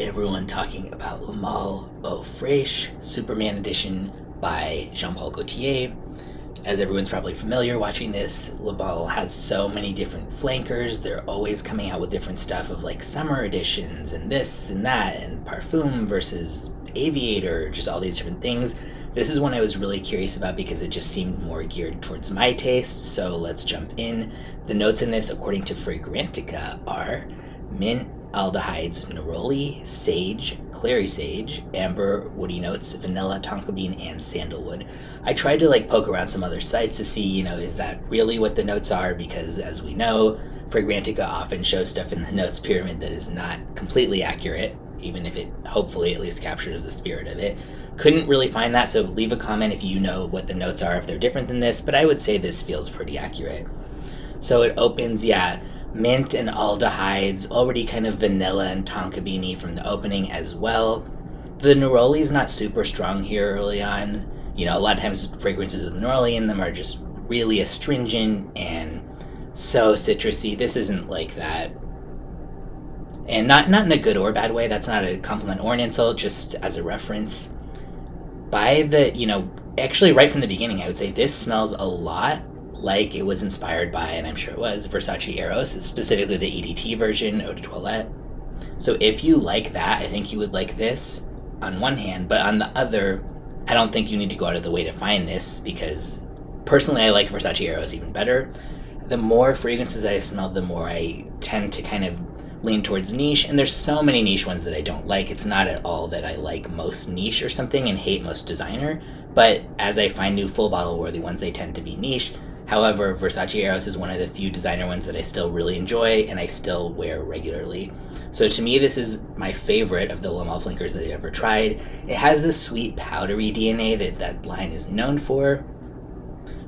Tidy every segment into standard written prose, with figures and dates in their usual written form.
everyone talking about Le Male Eau Fraiche Superman Edition by Jean-Paul Gaultier. As everyone's probably familiar watching this, Le Male has so many different flankers. They're always coming out with different stuff of like summer editions and this and that and Parfum versus Aviator, just all these different things. This is one I was really curious about because it just seemed more geared towards my taste, so let's jump in. The notes in this, according to Fragrantica, are mint, aldehydes, neroli, sage, clary sage, amber, woody notes, vanilla, tonka bean, and sandalwood. I tried to poke around some other sites to see, is that really what the notes are? Because as we know, Fragrantica often shows stuff in the notes pyramid that is not completely accurate, even if it hopefully at least captures the spirit of it. Couldn't really find that, so leave a comment if you know what the notes are, if they're different than this, but I would say this feels pretty accurate. So it opens, mint and aldehydes, already kind of vanilla and tonka beany from the opening as well. The neroli's not super strong here early on. A lot of times fragrances with neroli in them are just really astringent and so citrusy. This isn't like that. And not in a good or bad way. That's not a compliment or an insult, just as a reference. By the, actually right from the beginning, I would say this smells a lot like it was inspired by, and I'm sure it was, Versace Eros, specifically the EDT version, Eau de Toilette. So if you like that, I think you would like this on one hand, but on the other, I don't think you need to go out of the way to find this, because personally I like Versace Eros even better. The more fragrances I smell, the more I tend to kind of lean towards niche, and there's so many niche ones that I don't like. It's not at all that I like most niche or something and hate most designer, but as I find new full bottle worthy ones, they tend to be niche. However, Versace Eros is one of the few designer ones that I still really enjoy and I still wear regularly. So to me, this is my favorite of the Le Male flankers that I've ever tried. It has this sweet powdery DNA that line is known for,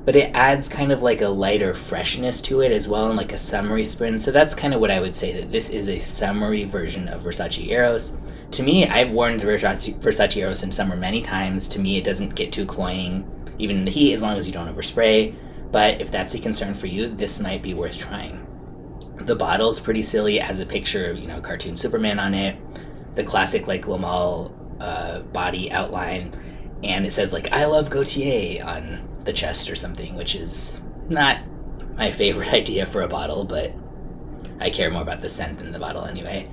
but it adds kind of like a lighter freshness to it as well, and like a summery spin. So that's kind of what I would say, that this is a summery version of Versace Eros. To me, I've worn Versace Eros in summer many times. To me, it doesn't get too cloying, even in the heat, as long as you don't overspray. But if that's a concern for you, this might be worth trying. The bottle's pretty silly. It has a picture of, cartoon Superman on it, the classic Le Male body outline, and it says I love Gaultier on the chest or something, which is not my favorite idea for a bottle, but I care more about the scent than the bottle anyway.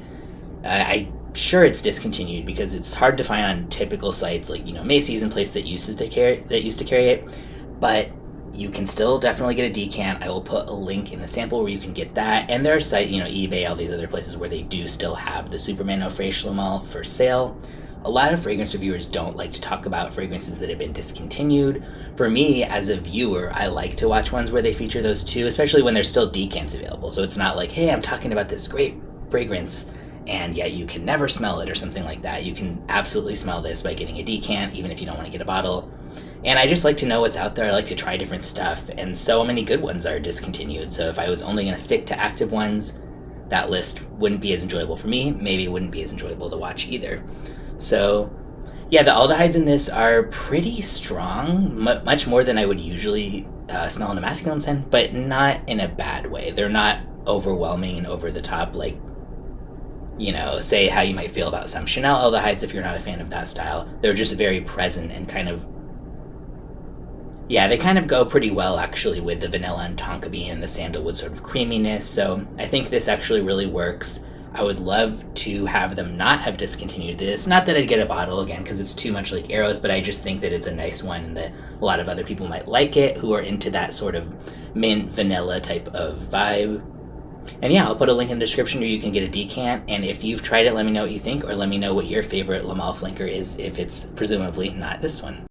I'm sure it's discontinued because it's hard to find on typical sites like Macy's and places that used to carry it, but you can still definitely get a decant. I will put a link in the sample where you can get that, and there are sites, eBay, all these other places where they do still have the Superman Eau Fraiche Le Male for sale. A lot of fragrance reviewers don't like to talk about fragrances that have been discontinued. For me, as a viewer, I like to watch ones where they feature those too, especially when there's still decants available. So it's not like, hey, I'm talking about this great fragrance, and yet you can never smell it or something like that. You can absolutely smell this by getting a decant, even if you don't want to get a bottle. And I just like to know what's out there. I like to try different stuff, and so many good ones are discontinued. So if I was only going to stick to active ones, that list wouldn't be as enjoyable for me. Maybe it wouldn't be as enjoyable to watch either. So, the aldehydes in this are pretty strong, much more than I would usually smell in a masculine scent, but not in a bad way. They're not overwhelming and over the top, say how you might feel about some Chanel aldehydes if you're not a fan of that style. They're just very present and they kind of go pretty well actually with the vanilla and tonka bean and the sandalwood sort of creaminess. So I think this actually really works. I would love to have them not have discontinued this. Not that I'd get a bottle again because it's too much like Eros, but I just think that it's a nice one and that a lot of other people might like it who are into that sort of mint vanilla type of vibe. And I'll put a link in the description where you can get a decant. And if you've tried it, let me know what you think, or let me know what your favorite Le Male flanker is if it's presumably not this one.